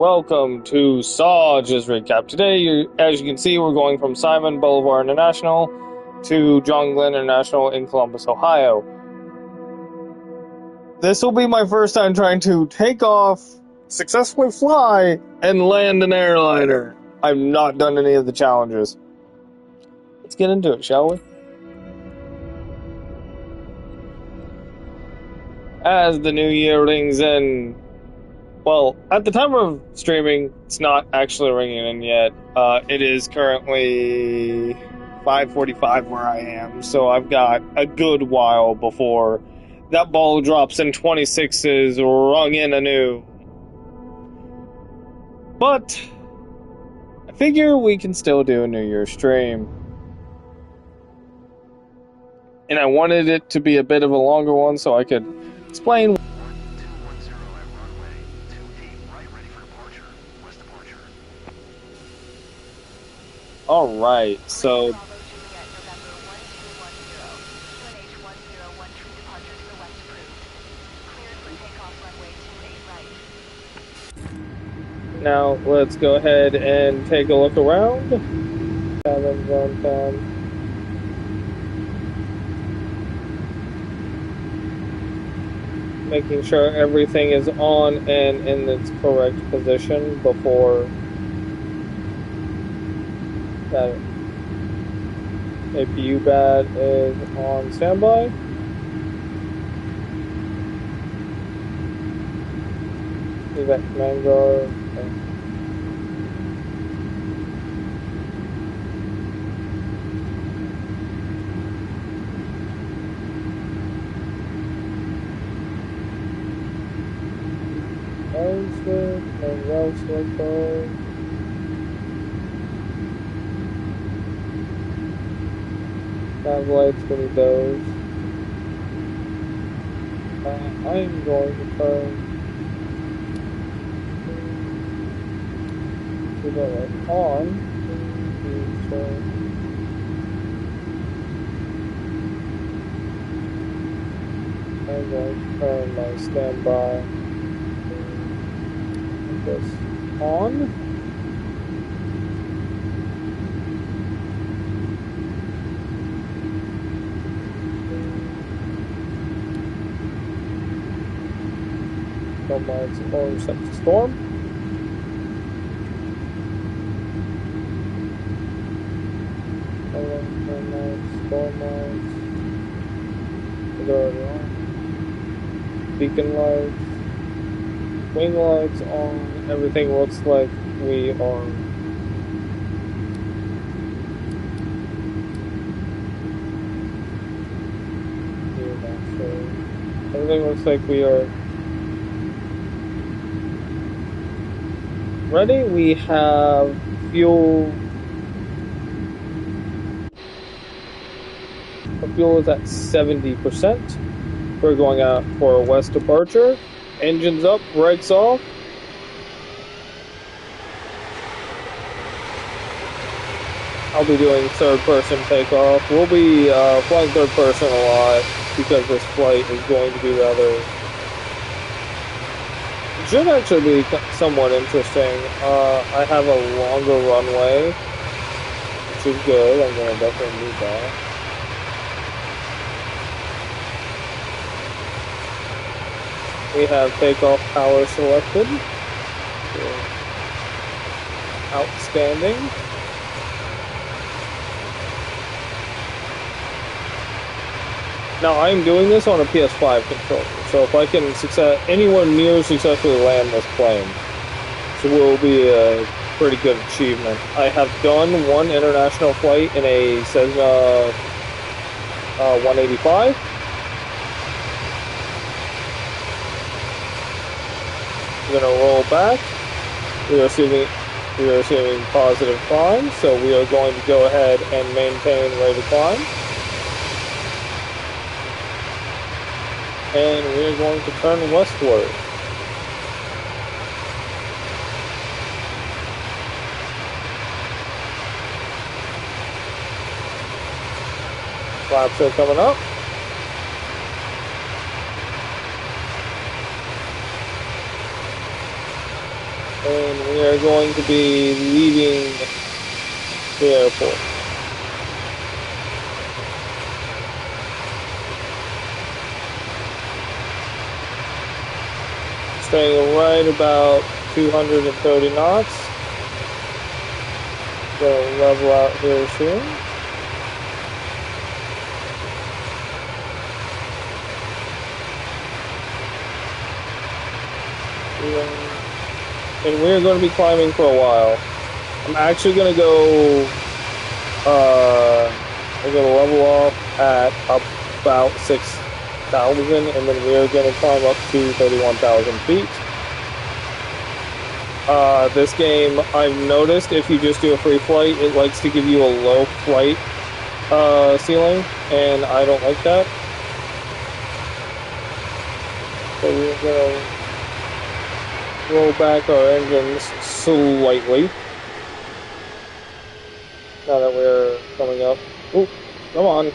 Welcome to Just Recap. Today, as you can see, we're going from Simon Boulevard International to John Glenn International in Columbus, Ohio. This will be my first time trying to take off, successfully fly, and land an airliner. I've not done any of the challenges. Let's get into it, shall we? As the new year rings in, well, at the time of streaming, it's not actually ringing in yet. It is currently 5:45 where I am, so I've got a good while before that ball drops and 26 is rung in anew. But I figure we can still do a New Year's stream. And I wanted it to be a bit of a longer one so I could explain. Alright, so now let's go ahead and take a look around. Cabin zone time. Making sure everything is on and in its correct position before that APU bat is on standby. Is that command guard? Okay. And routes like those. Nav lights, we need those. I am going to turn the light on. So I'm going to turn my standby this on. Lights or set to storm. Storm lights. Beacon lights. Wing lights on. Everything looks like we are everything looks like we are ready. We have fuel. Our fuel is at 70%. We're going out for a west departure. Engines up, brakes off. I'll be doing third-person takeoff. We'll be flying third-person a lot because this flight is going to be rather... It should actually be somewhat interesting. I have a longer runway, which is good. I'm going to definitely need that. We have takeoff power selected. Outstanding. Now I'm doing this on a PS5 controller, so if I can anywhere near successfully land this plane, it will be a pretty good achievement. I have done one international flight in a Cessna 185. We're going to roll back. We are receiving positive climb, so we are going to go ahead and maintain rate of climb. And we're going to turn westward. Flaps are coming up. And we are going to be leaving the airport. Staying right about 230 knots. Gonna level out here soon. And we're going to be climbing for a while. I'm actually going to go, we're going to level off at about 6,000, and then we're going to climb up to 31,000 feet. This game, I've noticed if you just do a free flight, it likes to give you a low flight ceiling, and I don't like that. So we're going to roll back our engines slightly. Now that we're coming up. Ooh, come on.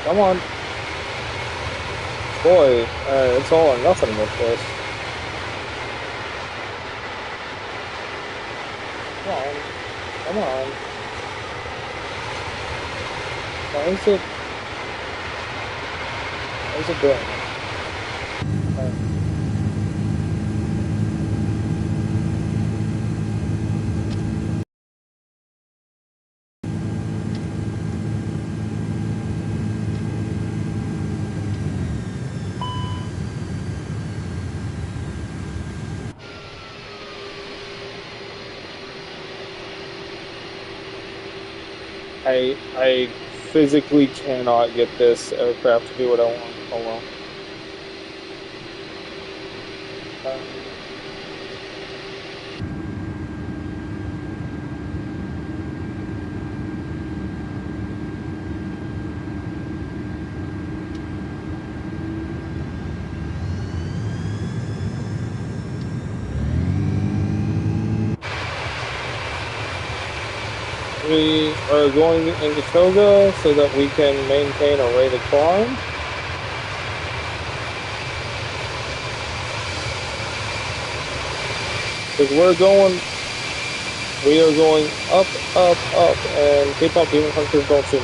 Come on. Boy, it's all or nothing with this. Come on. Come on. Why is it doing? I physically cannot get this aircraft to do what I want. Oh well. We are going into Toga so that we can maintain a rate of climb. Because we are going up, and K-pop demon hunters don't see me.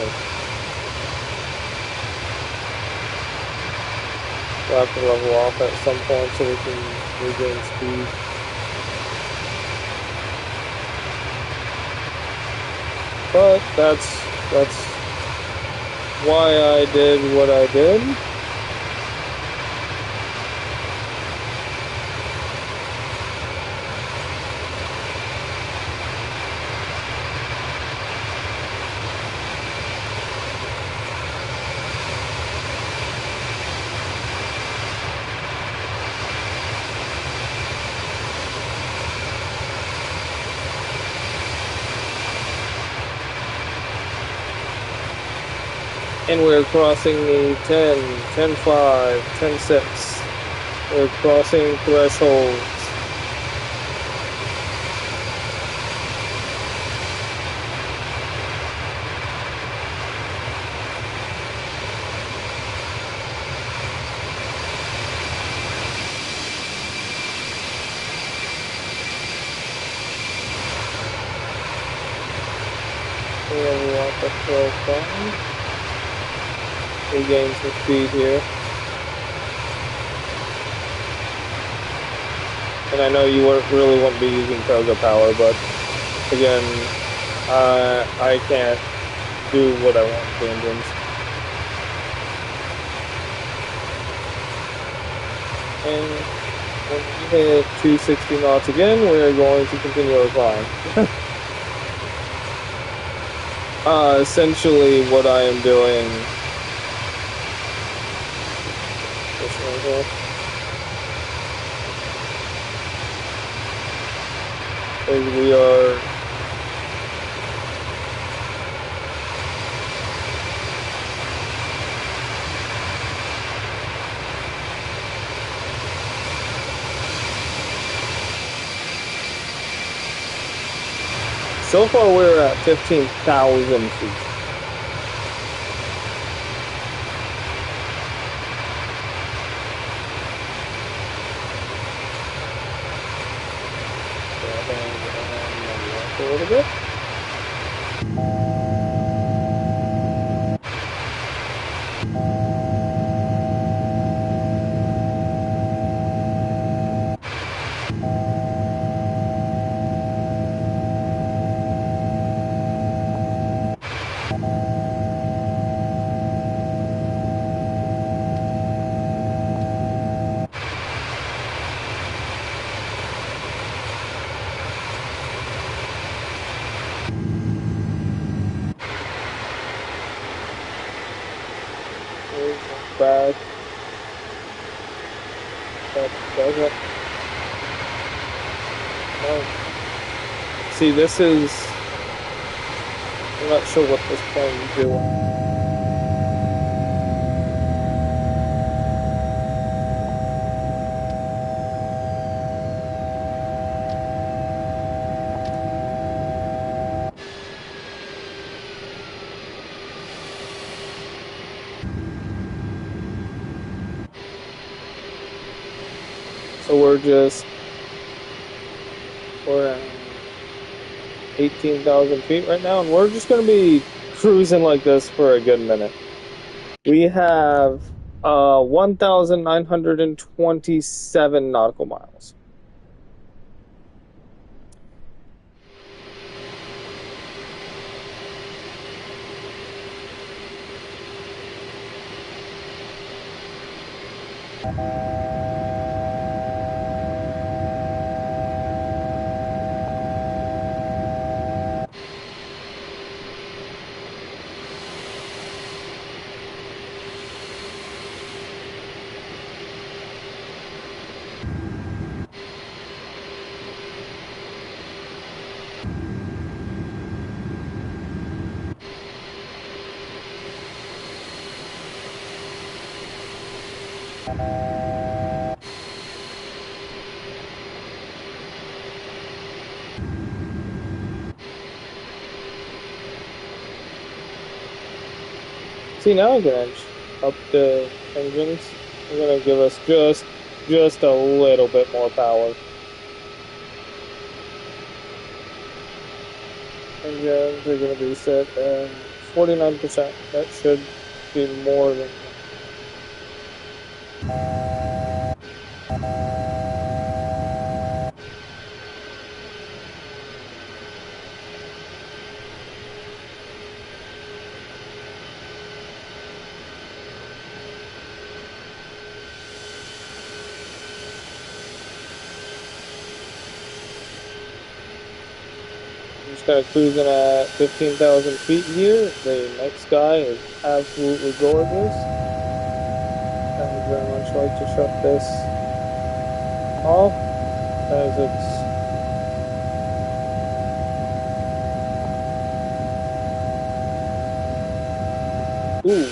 We'll have to level off at some point so we can regain speed. But that's why I did what I did. And we're crossing the 10, 10.5, 10.6. We're crossing thresholds. And we want the 12.5. We gain some speed here. And I know you really wouldn't be using Toga power, but again, I can't do what I want with the engines. And when we hit 260 knots again, we're going to continue our climb. Essentially what I am doing is we are so far we're at 15,000 feet. a little bit. Back. That doesn't. No. See, this is. I'm not sure what this plane's doing. So we're at 18,000 feet right now, and we're just going to be cruising like this for a good minute. We have 1,927 nautical miles. See, now I can up the engines. I'm gonna give us just a little bit more power. Engines are gonna be set at 49%. That should be more than. Just kind of cruising at 15,000 feet here. The night sky is absolutely gorgeous. I would very much like to shut this off as it's. Ooh.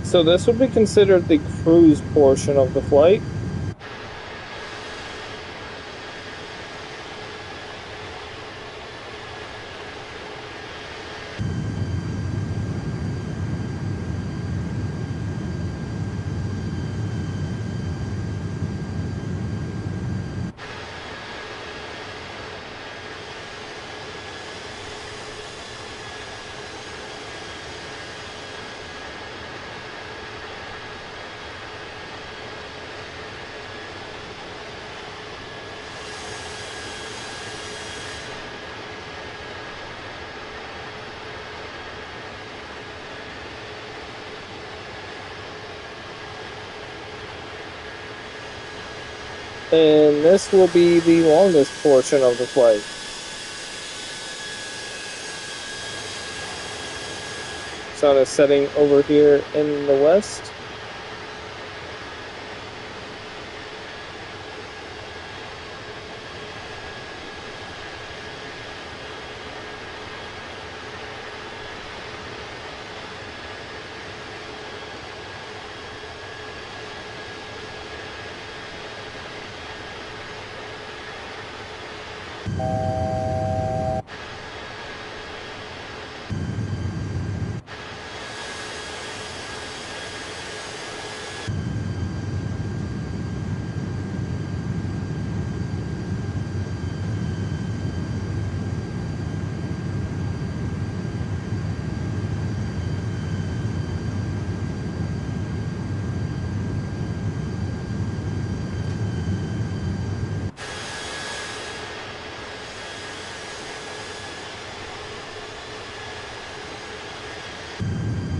So this would be considered the cruise portion of the flight. And this will be the longest portion of the flight. Sun is setting over here in the west.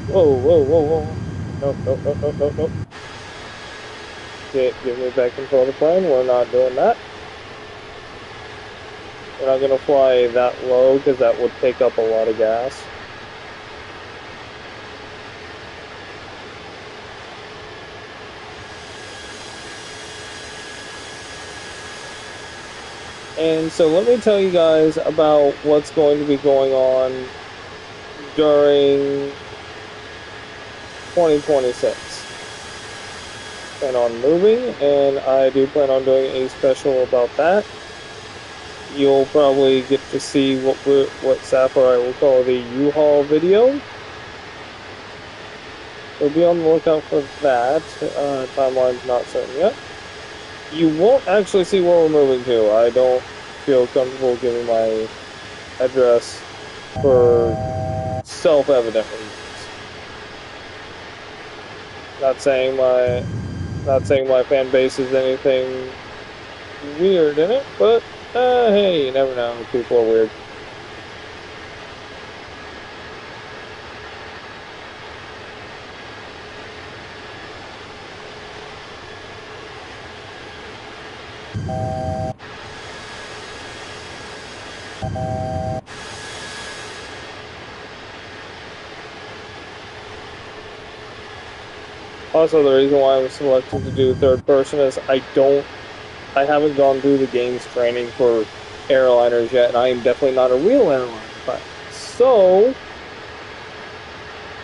Whoa, whoa, whoa, whoa. Nope, nope, nope, nope, nope, nope. Give me back control of the plane. We're not doing that. We're not going to fly that low because that would take up a lot of gas. And so let me tell you guys about what's going to be going on during 2026. Plan on moving, and I do plan on doing a special about that. You'll probably get to see what Sapphire will call the U-Haul video. So be on the lookout for that. Timeline's not certain yet. You won't actually see where we're moving to. I don't feel comfortable giving my address for self-evident reasons. Not saying my fan base is anything weird in it, but hey, you never know. People are weird. Also, the reason why I'm selected to do third person is I haven't gone through the game's training for airliners yet, and I am definitely not a real airliner pilot. So,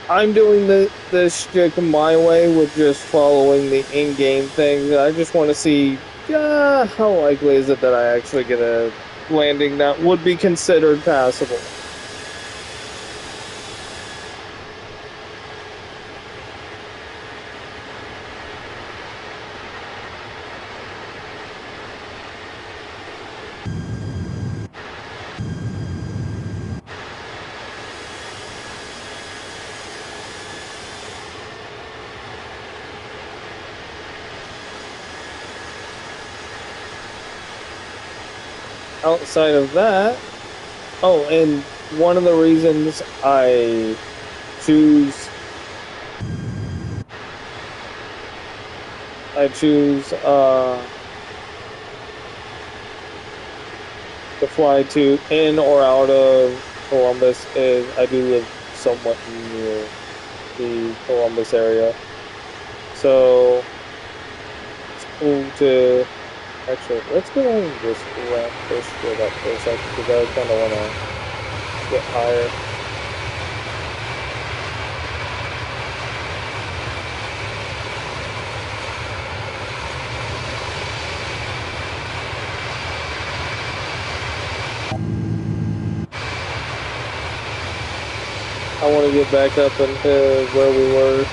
I'm doing this shtick my way with just following the in-game things. I just want to see how likely is it that I actually get a landing that would be considered passable. Outside of that, oh, and one of the reasons I choose I choose to fly to in or out of Columbus is I do live somewhat near the Columbus area. So it's cool to actually let's go ahead and just ramp this shit up for a second because I kinda wanna get higher. I wanna get back up into where we were.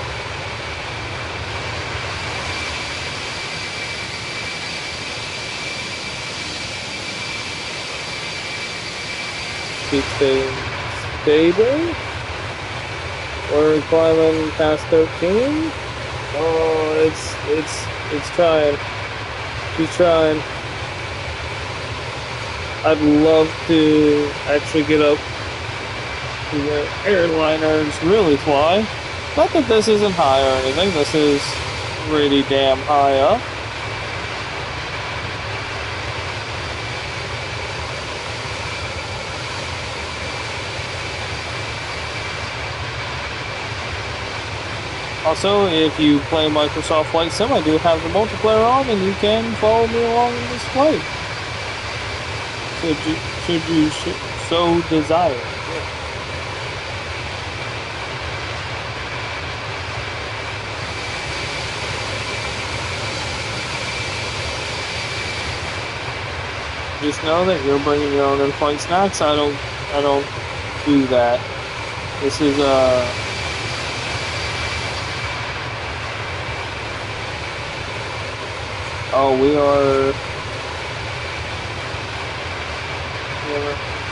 Keep staying stable. We're climbing past 13. Oh, it's trying. She's trying. I'd love to actually get up to where airliners really fly. Not that this isn't high or anything. This is pretty damn high up. Also, if you play Microsoft Flight Sim, I do have the multiplayer on, and you can follow me along in this flight. Should you so desire. Yeah. Just know that you're bringing your own in-flight snacks. I don't do that. This is oh, we're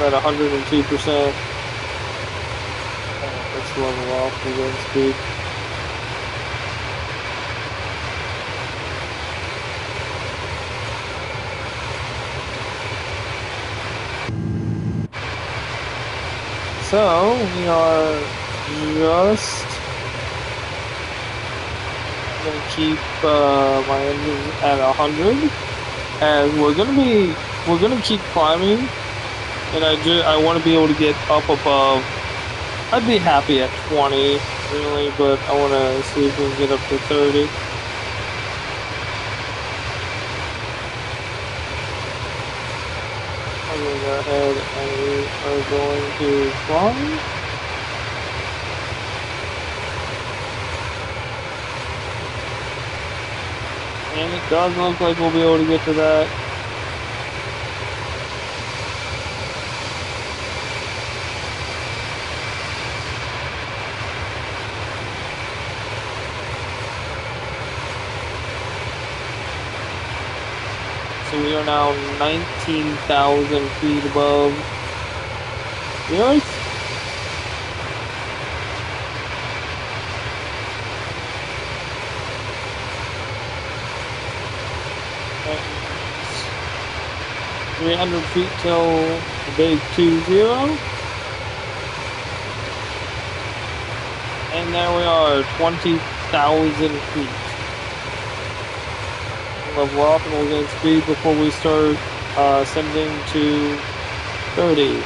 at 102%. Let's level off the wind speed. So we are just gonna keep my engine at 100, and we're gonna keep climbing. And I want to be able to get up above. I'd be happy at 20, really, but I want to see if we can get up to 30. I'm going to go ahead and we are going to climb. And it does look like we'll be able to get to that. So we are now 19,000 feet above the Earth. That's 300 feet till the big 20. And there we are, 20,000 feet. Level off and we'll gain speed before we start ascending to 30.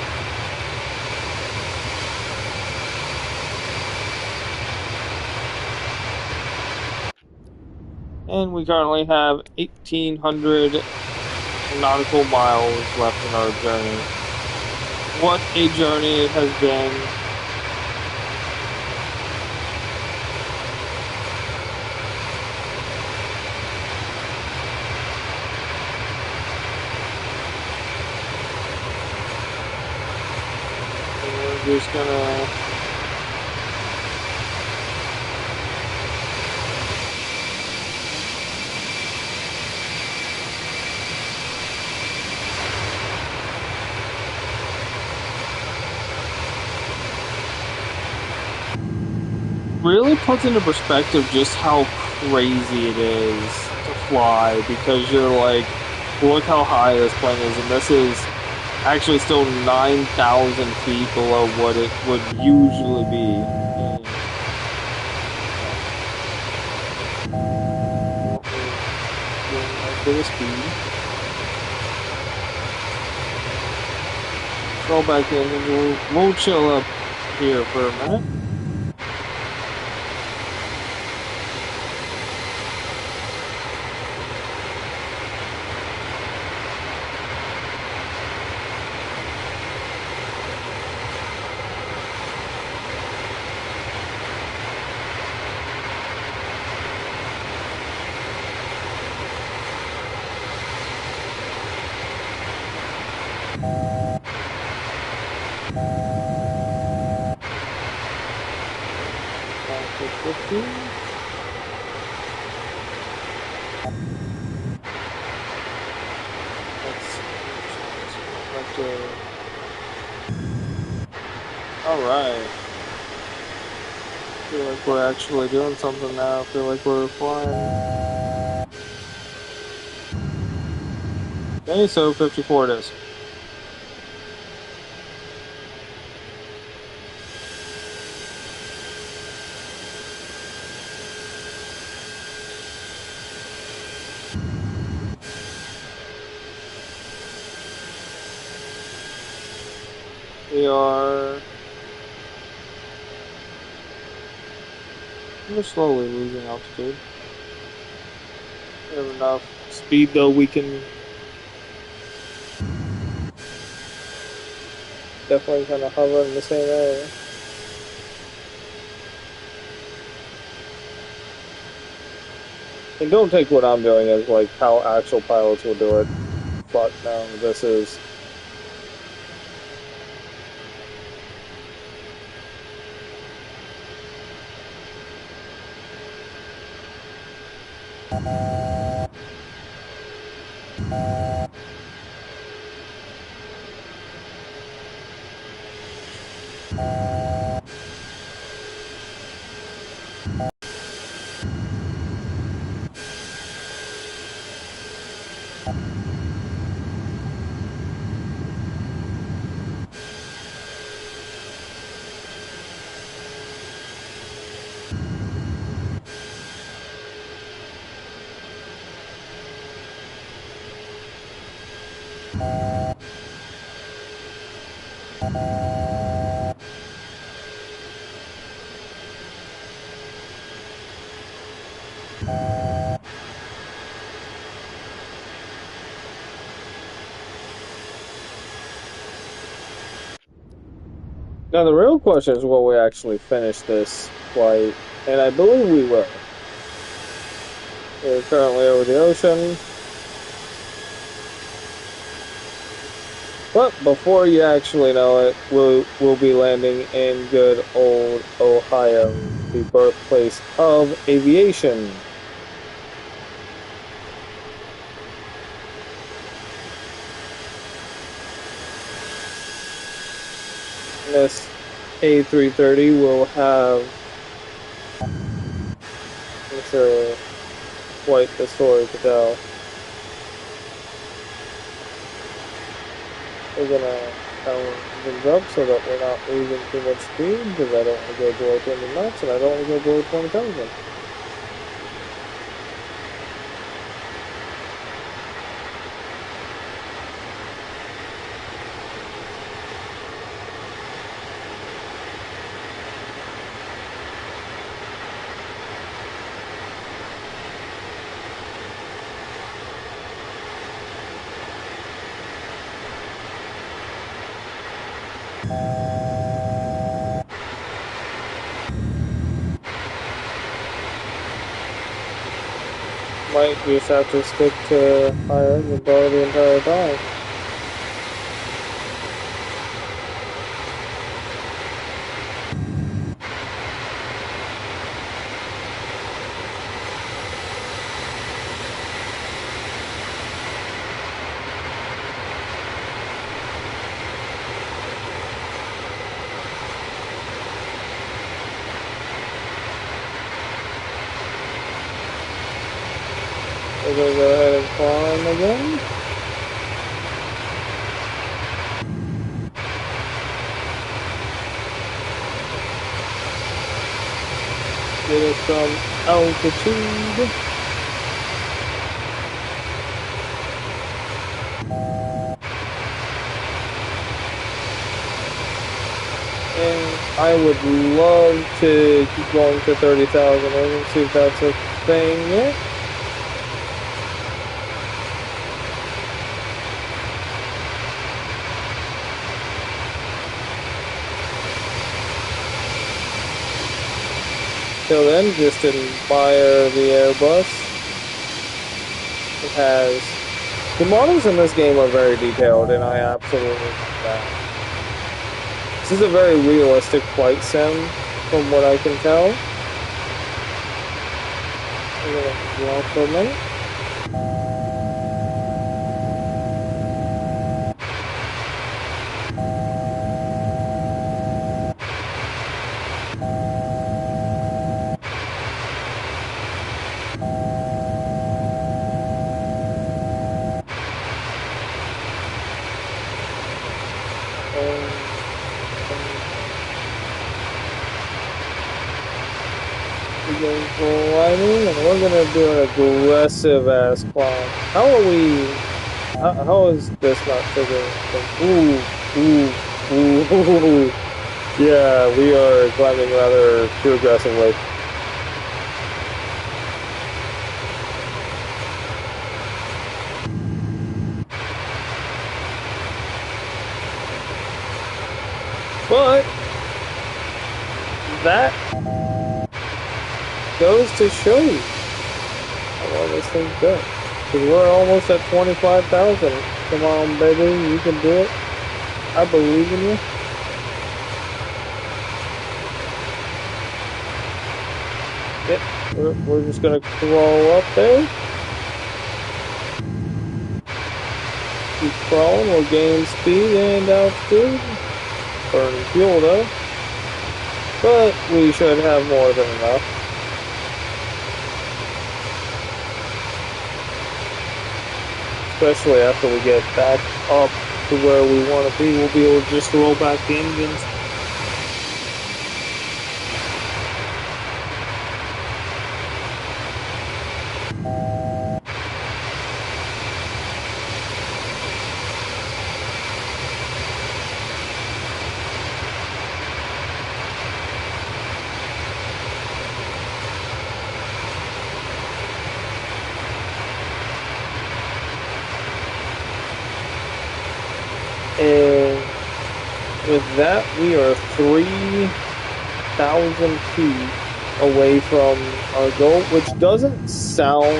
And we currently have 1,800 nautical miles left in our journey. What a journey it has been. Just gonna really puts into perspective just how crazy it is to fly, because you're like, look how high this plane is, and this is actually still 9,000 feet below what it would usually be. bit of speed. Roll back in and we'll chill up here for a minute. All right. I feel like we're actually doing something now. I feel like we're flying. Okay, so 54 it is. We are. We're slowly losing altitude. We have enough speed though we can definitely kind of hover in the same area. And don't take what I'm doing as like how actual pilots will do it. Fuck no, this is. Now the real question is will we actually finish this flight, and I believe we will. We're currently over the ocean. But before you actually know it, we'll be landing in good old Ohio, the birthplace of aviation. This A330 will have quite the story to tell. We're gonna power things up so that we're not losing too much speed because I don't want to go below 20 knots and I don't want to go below 20,000. Might just have to stick to higher and bar the entire time. We're gonna go ahead and climb again. Get us some altitude. And I would love to keep going to 30,000. We're gonna see if that's a thing yet. Till then, just admire the airbus. It has the models in this game are very detailed, and I absolutely love that. This is a very realistic flight sim, from what I can tell. I'm gonna go off for a minute. We're climbing, and we're gonna do an aggressive ass climb. How are we? How is this not triggering? Ooh. Yeah, we are climbing rather too aggressively. But that goes to show you how well this thing's built. Because we're almost at 25,000. Come on, baby, you can do it. I believe in you. Yep, we're just gonna crawl up there. Keep crawling, we'll gain speed and altitude. Burning fuel though. But we should have more than enough. Especially after we get back up to where we want to be, we'll be able to just roll back the engines. And with that, we are 3,000 feet away from our goal, which doesn't sound,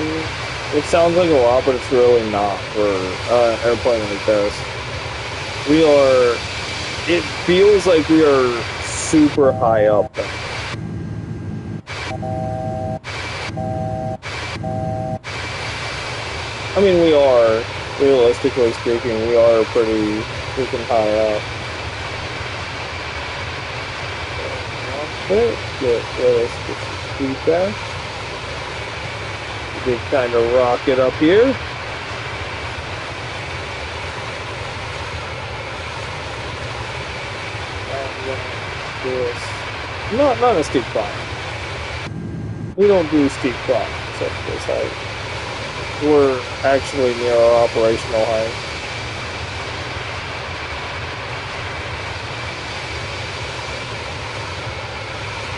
it sounds like a lot, but it's really not for an airplane like this. We are, it feels like we are super high up there. I mean, we are, realistically speaking, we are pretty freaking high up. Get realistic feedback. We did kind of rocket up here. Not a steep climb. We don't do steep climbs at this height. We're actually near our operational height.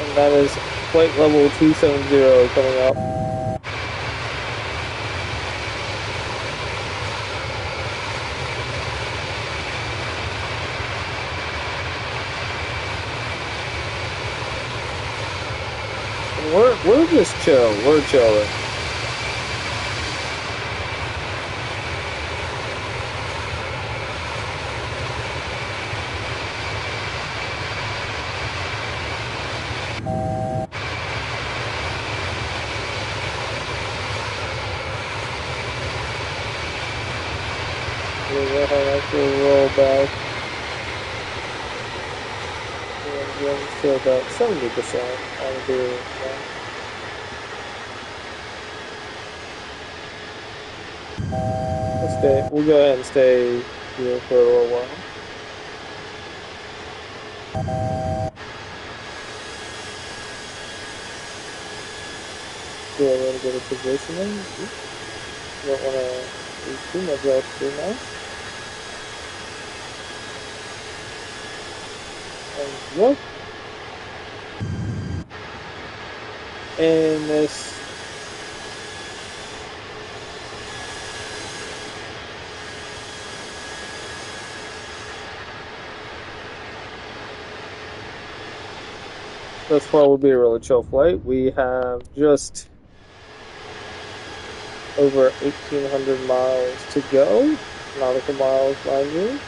And that is flight level 270 coming up. We're just chill. We're chilling. We'll go ahead and actually roll back. We're still about 70% on the now. We'll go ahead and stay here for a little while. Do a little bit of positioning. Don't want to do too much altitude now. look in this. This far will be a really chill flight. We have just over 1,800 miles to go. Nautical miles, mind you.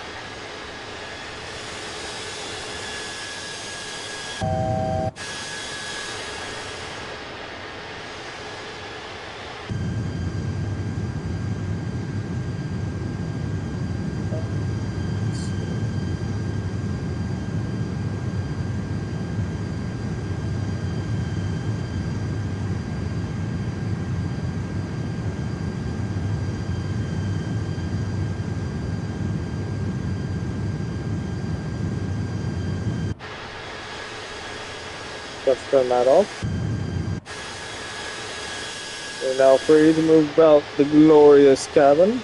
Let's turn that off. We're now free to move about the glorious cabin.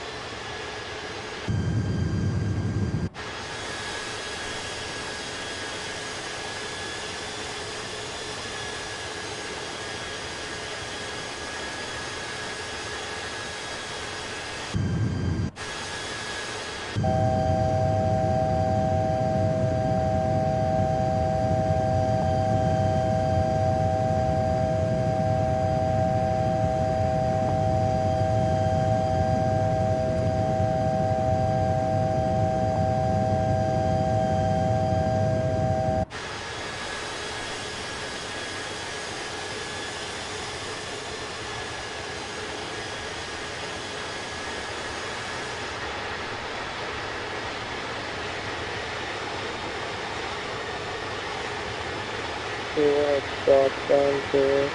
Drop down to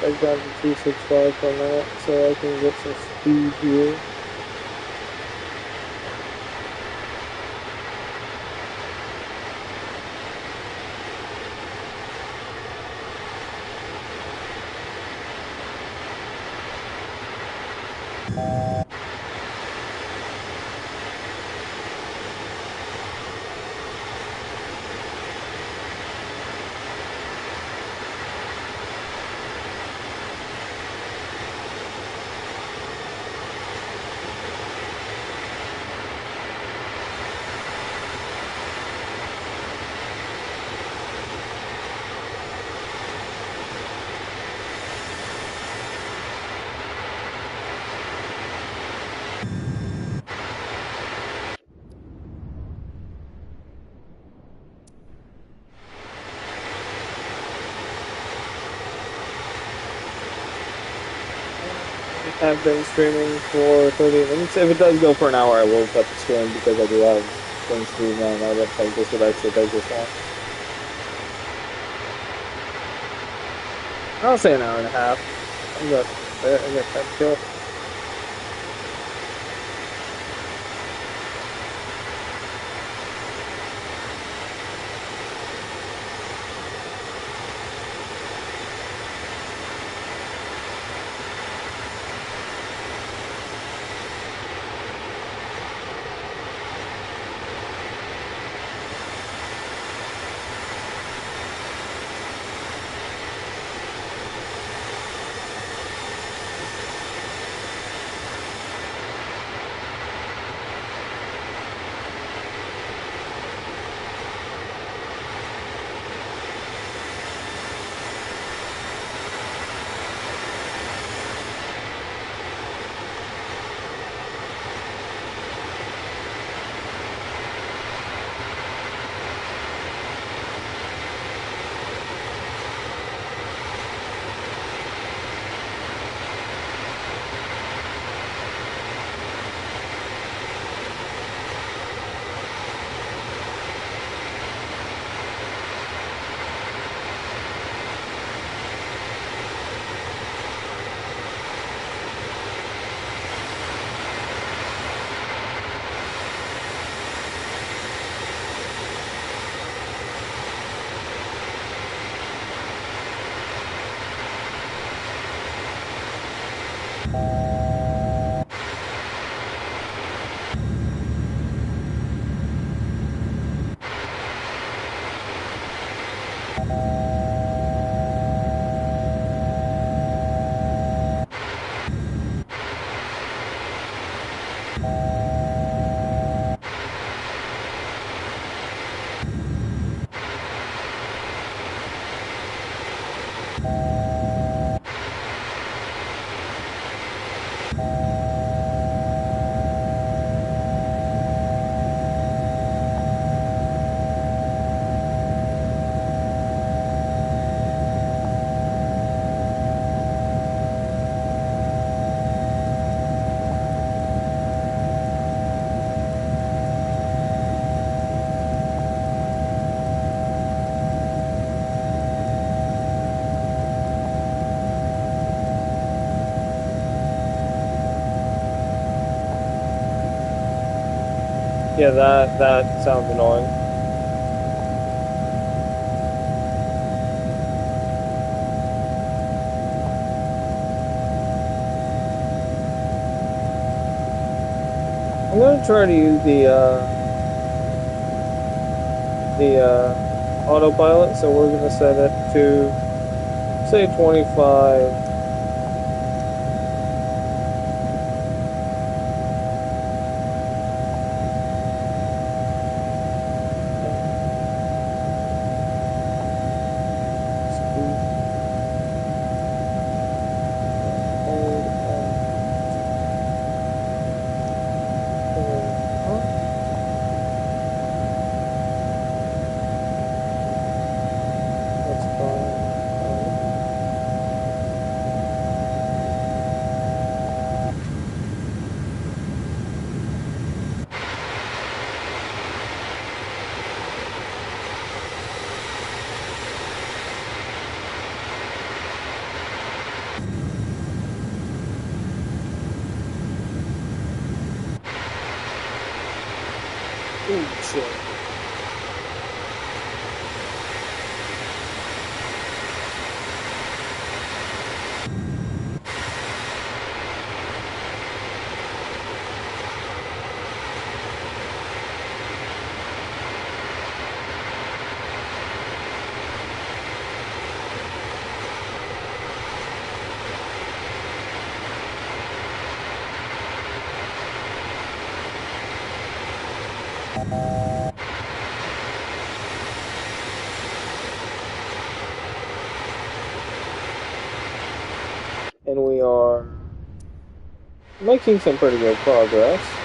back down to 265 for a minute so I can get some speed here. I've been streaming for 30 minutes. If it does go for an hour, I will cut the stream because I do have things to do now. I don't think this would actually take this long. I'll say an hour and a half. I got time to kill. Yeah, that sounds annoying. I'm gonna try to use the autopilot, so we're gonna set it to say 25. Oh shit. And we are making some pretty good progress.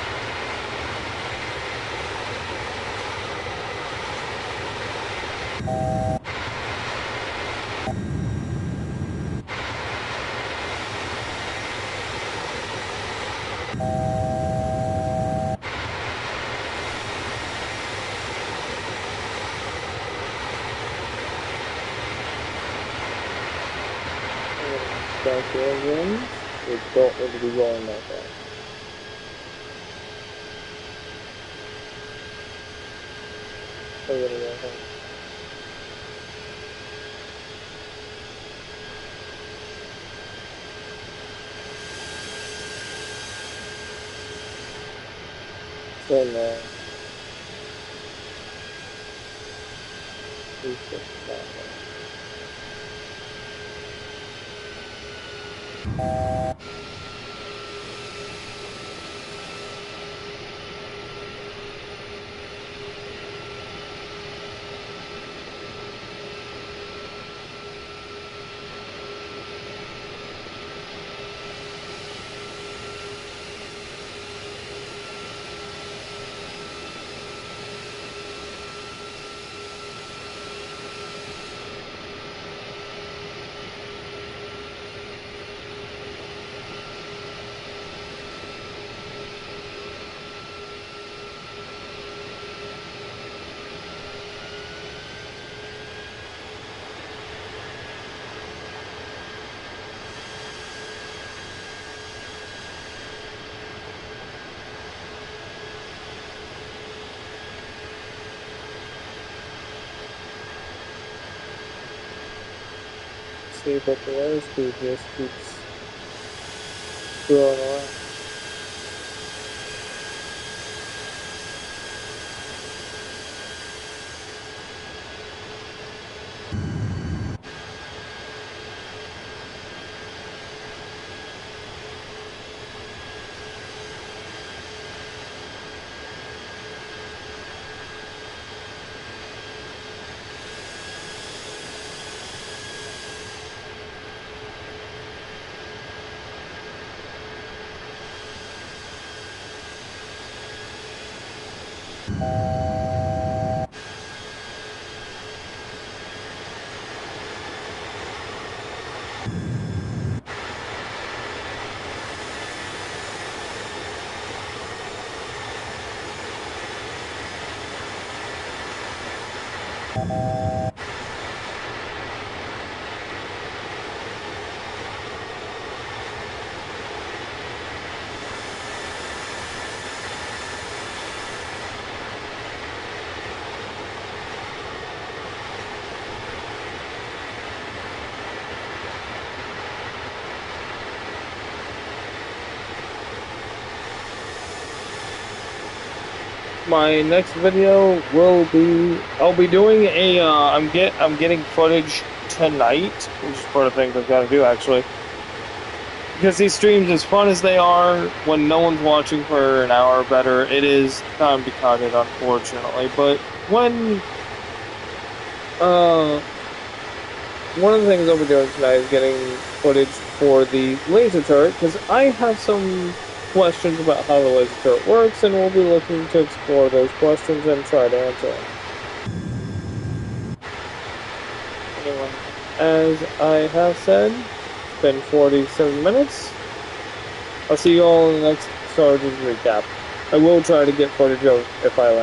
Back here again. We don't need to be going that fast. We're gonna go home. Then, we should stop. See, but the airspeed just keeps growing around. My next video will be I'll be doing a I'm getting footage tonight, which is part of the things I've got to do actually. Because these streams, as fun as they are, when no one's watching for an hour or better, it is time to cut it, unfortunately. But when one of the things I'll be doing tonight is getting footage for the laser turret, because I have some questions about how the laser turret works, and we'll be looking to explore those questions and try to answer them. Anyway, as I have said, it's been 47 minutes. I'll see you all in the next Sergeant's recap. I will try to get footage of if I land.